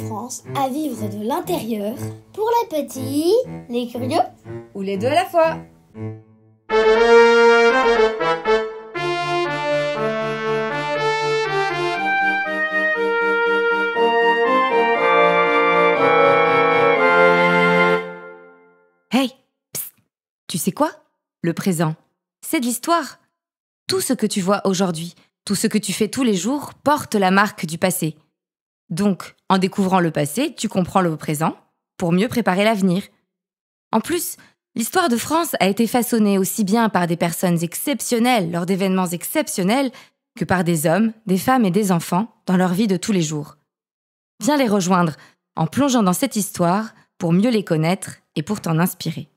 France à vivre de l'intérieur, pour les petits, les curieux ou les deux à la fois. Hey, psst, tu sais quoi? Le présent, c'est de l'histoire. Tout ce que tu vois aujourd'hui, tout ce que tu fais tous les jours porte la marque du passé. Donc, en découvrant le passé, tu comprends le présent pour mieux préparer l'avenir. En plus, l'histoire de France a été façonnée aussi bien par des personnes exceptionnelles lors d'événements exceptionnels que par des hommes, des femmes et des enfants dans leur vie de tous les jours. Viens les rejoindre en plongeant dans cette histoire pour mieux les connaître et pour t'en inspirer.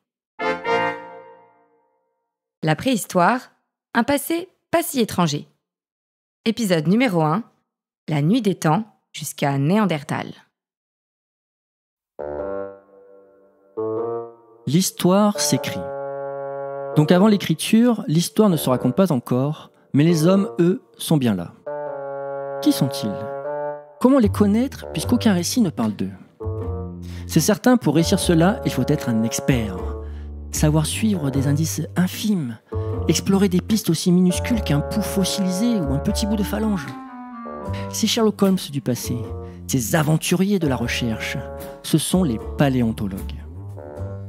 La préhistoire, un passé pas si étranger. Épisode numéro 1, la nuit des temps jusqu'à Néandertal. L'histoire s'écrit. Donc avant l'écriture, l'histoire ne se raconte pas encore, mais les hommes, eux, sont bien là. Qui sont-ils? Comment les connaître puisqu'aucun récit ne parle d'eux? C'est certain, pour réussir cela, il faut être un expert. Savoir suivre des indices infimes, explorer des pistes aussi minuscules qu'un pouls fossilisé ou un petit bout de phalange. Ces Sherlock Holmes du passé, ces aventuriers de la recherche, ce sont les paléontologues.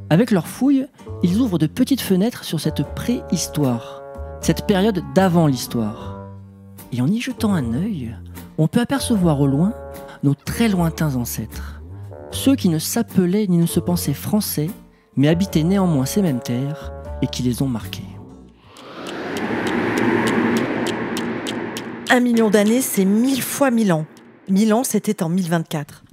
Avec leurs fouilles, ils ouvrent de petites fenêtres sur cette préhistoire, cette période d'avant l'histoire. Et en y jetant un œil, on peut apercevoir au loin nos très lointains ancêtres, ceux qui ne s'appelaient ni ne se pensaient français, mais habitaient néanmoins ces mêmes terres et qui les ont marqués. 1 million d'années, c'est 1000 fois 1000 ans. 1000 ans, c'était en 1024.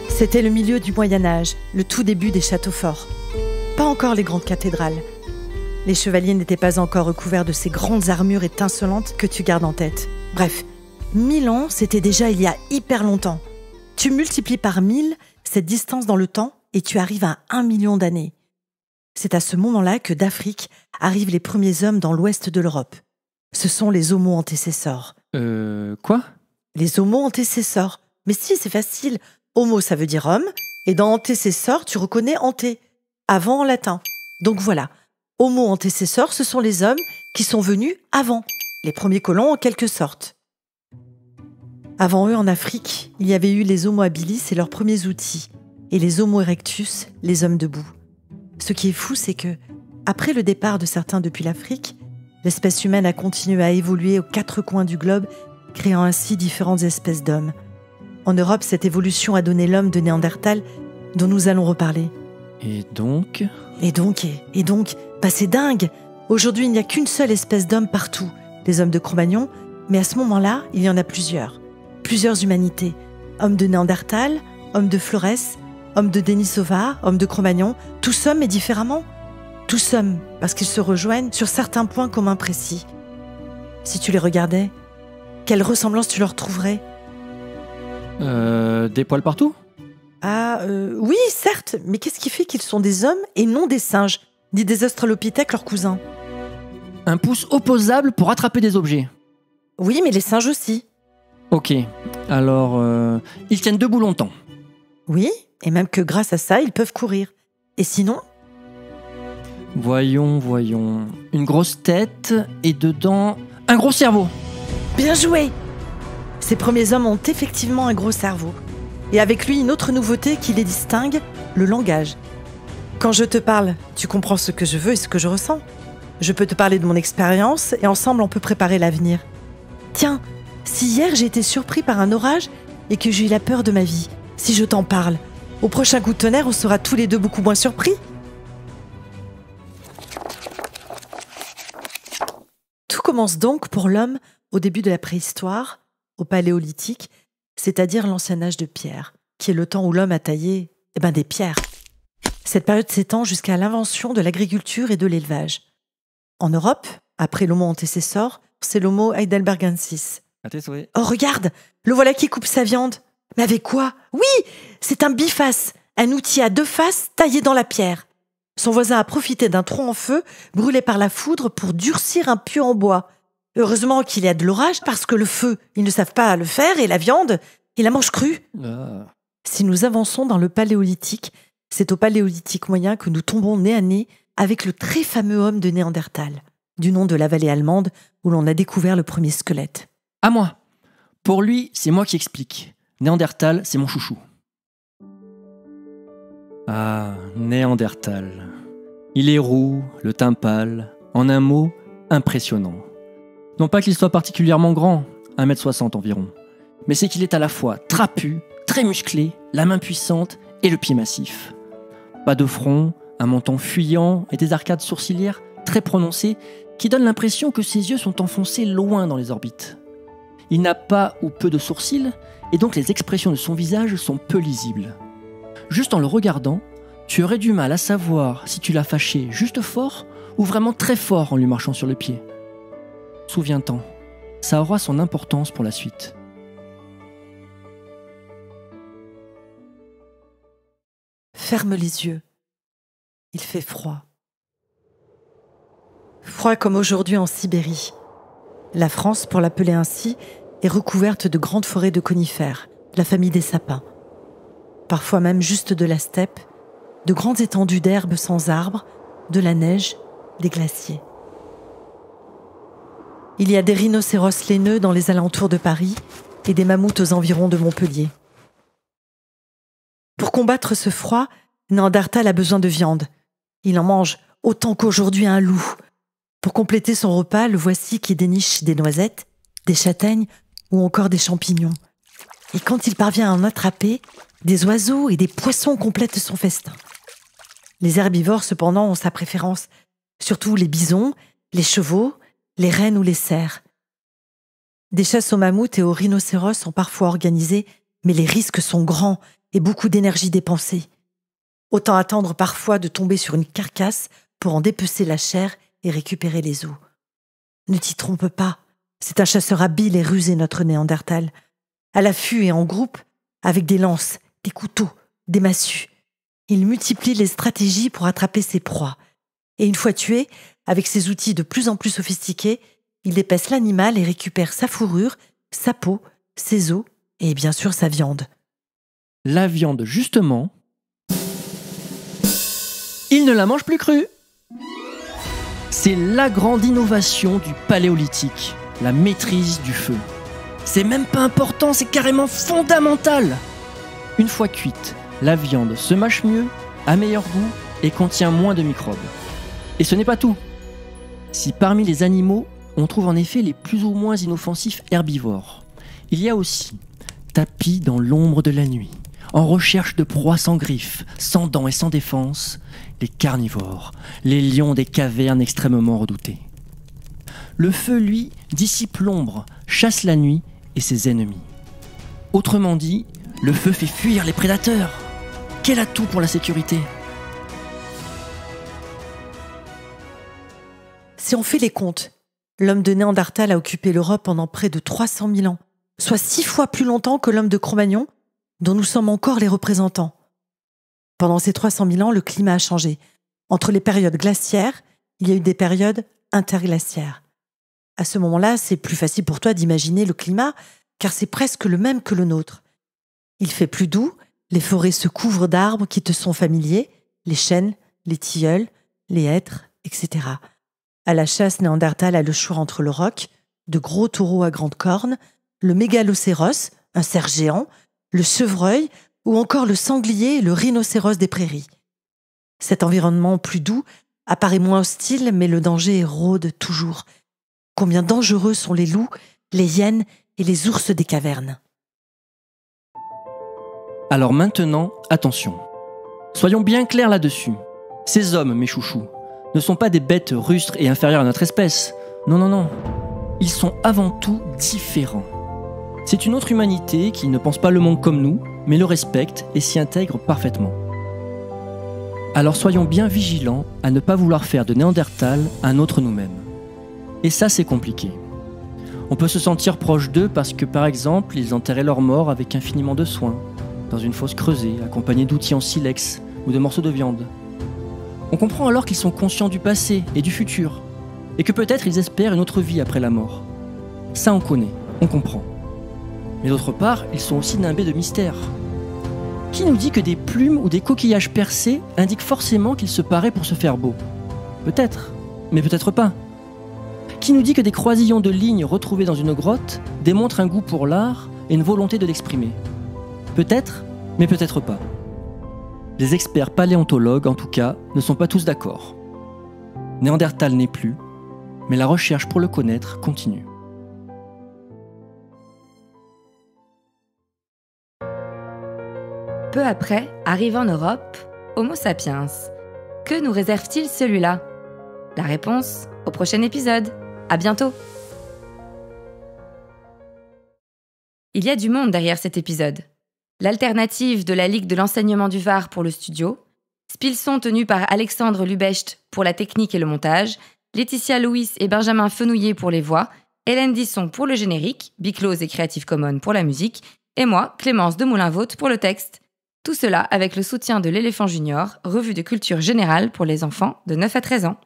C'était le milieu du Moyen-Âge, le tout début des châteaux forts. Pas encore les grandes cathédrales. Les chevaliers n'étaient pas encore recouverts de ces grandes armures étincelantes que tu gardes en tête. Bref, 1000 ans, c'était déjà il y a hyper longtemps. Tu multiplies par 1000 cette distance dans le temps et tu arrives à 1 million d'années. C'est à ce moment-là que d'Afrique arrivent les premiers hommes dans l'ouest de l'Europe. Ce sont les Homo antécessors. Quoi? Les Homo antécessors. Mais si, c'est facile. Homo, ça veut dire homme, et dans antécesseur, tu reconnais anté, avant en latin. Donc voilà, Homo antécesseurs, ce sont les hommes qui sont venus avant, les premiers colons en quelque sorte. Avant eux, en Afrique, il y avait eu les Homo habilis et leurs premiers outils, et les Homo erectus, les hommes debout. Ce qui est fou, c'est que, après le départ de certains depuis l'Afrique, l'espèce humaine a continué à évoluer aux 4 coins du globe, créant ainsi différentes espèces d'hommes. En Europe, cette évolution a donné l'homme de Néandertal, dont nous allons reparler. Et donc, c'est dingue! Aujourd'hui, il n'y a qu'une seule espèce d'homme partout, les hommes de Cro-Magnon, mais à ce moment-là, il y en a plusieurs. Plusieurs humanités. Hommes de Néandertal, hommes de Flores, hommes de Denisova, hommes de Cro-Magnon, tous hommes mais différemment. Tous hommes, parce qu'ils se rejoignent sur certains points communs précis. Si tu les regardais, quelle ressemblance tu leur trouverais? Des poils partout? Oui, certes, mais qu'est-ce qui fait qu'ils sont des hommes et non des singes, ni des australopithèques, leurs cousins? Un pouce opposable pour attraper des objets. Oui, mais les singes aussi. Ok, alors, ils tiennent debout longtemps. Oui, et même que grâce à ça, ils peuvent courir. Et sinon? Voyons. Une grosse tête et dedans, un gros cerveau. Bien joué! Ces premiers hommes ont effectivement un gros cerveau. Et avec lui, une autre nouveauté qui les distingue, le langage. Quand je te parle, tu comprends ce que je veux et ce que je ressens. Je peux te parler de mon expérience et ensemble, on peut préparer l'avenir. Tiens, si hier j'ai été surpris par un orage et que j'ai eu la peur de ma vie, si je t'en parle, au prochain coup de tonnerre, on sera tous les deux beaucoup moins surpris. Tout commence donc pour l'homme au début de la préhistoire, au paléolithique, c'est-à-dire l'ancien âge de pierre, qui est le temps où l'homme a taillé des pierres. Cette période s'étend jusqu'à l'invention de l'agriculture et de l'élevage. En Europe, après l'Homo antécessor, c'est l'Homo heidelbergensis. À tes souhaits. Oh regarde, le voilà qui coupe sa viande. Mais avec quoi? Oui, c'est un biface, un outil à 2 faces taillé dans la pierre. Son voisin a profité d'un tronc en feu, brûlé par la foudre, pour durcir un pieu en bois. Heureusement qu'il y a de l'orage parce que le feu, ils ne savent pas le faire et la viande, ils la mangent crue. Si nous avançons dans le Paléolithique, c'est au Paléolithique moyen que nous tombons nez à nez avec le très fameux homme de Néandertal, du nom de la vallée allemande où l'on a découvert le premier squelette. À moi. Pour lui, c'est moi qui explique. Néandertal, c'est mon chouchou. Ah, Néandertal. Il est roux, le teint pâle, en un mot, impressionnant. Non pas qu'il soit particulièrement grand, 1m60 environ, mais c'est qu'il est à la fois trapu, très musclé, la main puissante et le pied massif. Pas de front, un menton fuyant et des arcades sourcilières très prononcées qui donnent l'impression que ses yeux sont enfoncés loin dans les orbites. Il n'a pas ou peu de sourcils et donc les expressions de son visage sont peu lisibles. Juste en le regardant, tu aurais du mal à savoir si tu l'as fâché juste fort ou vraiment très fort en lui marchant sur le pied. Souviens-t'en, ça aura son importance pour la suite. Ferme les yeux. Il fait froid. Froid comme aujourd'hui en Sibérie. La France, pour l'appeler ainsi, est recouverte de grandes forêts de conifères, la famille des sapins. Parfois même juste de la steppe, de grandes étendues d'herbes sans arbres, de la neige, des glaciers. Il y a des rhinocéros laineux dans les alentours de Paris et des mammouths aux environs de Montpellier. Pour combattre ce froid, Néandertal a besoin de viande. Il en mange autant qu'aujourd'hui un loup. Pour compléter son repas, le voici qui déniche des noisettes, des châtaignes ou encore des champignons. Et quand il parvient à en attraper, des oiseaux et des poissons complètent son festin. Les herbivores, cependant, ont sa préférence, surtout les bisons, les chevaux, les rennes ou les cerfs. Des chasses aux mammouths et aux rhinocéros sont parfois organisées, mais les risques sont grands et beaucoup d'énergie dépensée. Autant attendre parfois de tomber sur une carcasse pour en dépecer la chair et récupérer les os. Ne t'y trompe pas, c'est un chasseur habile et rusé, notre Néandertal. À l'affût et en groupe, avec des lances, des couteaux, des massues. Il multiplie les stratégies pour attraper ses proies. Et une fois tué, avec ses outils de plus en plus sophistiqués, il épaisse l'animal et récupère sa fourrure, sa peau, ses os et bien sûr sa viande. La viande, justement, il ne la mange plus crue. C'est la grande innovation du Paléolithique, la maîtrise du feu. C'est même pas important, c'est carrément fondamental. Une fois cuite, la viande se mâche mieux, a meilleur goût et contient moins de microbes. Et ce n'est pas tout. Si parmi les animaux, on trouve en effet les plus ou moins inoffensifs herbivores, il y a aussi, tapis dans l'ombre de la nuit, en recherche de proies sans griffes, sans dents et sans défense, les carnivores, les lions des cavernes extrêmement redoutés. Le feu, lui, dissipe l'ombre, chasse la nuit et ses ennemis. Autrement dit, le feu fait fuir les prédateurs. Quel atout pour la sécurité! Si on fait les comptes, l'homme de Néandertal a occupé l'Europe pendant près de 300 000 ans, soit 6 fois plus longtemps que l'homme de Cro-Magnon, dont nous sommes encore les représentants. Pendant ces 300 000 ans, le climat a changé. Entre les périodes glaciaires, il y a eu des périodes interglaciaires. À ce moment-là, c'est plus facile pour toi d'imaginer le climat, car c'est presque le même que le nôtre. Il fait plus doux, les forêts se couvrent d'arbres qui te sont familiers, les chênes, les tilleuls, les hêtres, etc. À la chasse, Néandertal a le choix entre le roc, de gros taureaux à grandes cornes, le mégalocéros, un cerf géant, le chevreuil ou encore le sanglier et le rhinocéros des prairies. Cet environnement plus doux apparaît moins hostile, mais le danger rôde toujours. Combien dangereux sont les loups, les hyènes et les ours des cavernes. Alors maintenant, attention. Soyons bien clairs là-dessus. Ces hommes, mes chouchous, ne sont pas des bêtes rustres et inférieures à notre espèce. Non, non, non. Ils sont avant tout différents. C'est une autre humanité qui ne pense pas le monde comme nous, mais le respecte et s'y intègre parfaitement. Alors soyons bien vigilants à ne pas vouloir faire de Néandertal un autre nous-mêmes. Et ça, c'est compliqué. On peut se sentir proche d'eux parce que, par exemple, ils enterraient leurs morts avec infiniment de soin, dans une fosse creusée, accompagnée d'outils en silex ou de morceaux de viande. On comprend alors qu'ils sont conscients du passé et du futur. et que peut-être ils espèrent une autre vie après la mort. Ça on connaît, on comprend. Mais d'autre part, ils sont aussi nimbés de mystères. Qui nous dit que des plumes ou des coquillages percés indiquent forcément qu'il se paraît pour se faire beau? Peut-être, mais peut-être pas. Qui nous dit que des croisillons de lignes retrouvés dans une grotte démontrent un goût pour l'art et une volonté de l'exprimer? Peut-être, mais peut-être pas. Les experts paléontologues, en tout cas, ne sont pas tous d'accord. Néandertal n'est plus, mais la recherche pour le connaître continue. Peu après, arrive en Europe, Homo sapiens. Que nous réserve-t-il celui-là? La réponse au prochain épisode. À bientôt! Il y a du monde derrière cet épisode. L'alternative de la Ligue de l'enseignement du Var pour le studio, Spilson tenu par Alexandre Lubecht pour la technique et le montage, Laetitia Louis et Benjamin Fenouillet pour les voix, Hélène Disson pour le générique, Biclose et Creative Commons pour la musique, et moi, Clémence de Moulin-Vaught pour le texte. Tout cela avec le soutien de l'Éléphant Junior, revue de culture générale pour les enfants de 9 à 13 ans.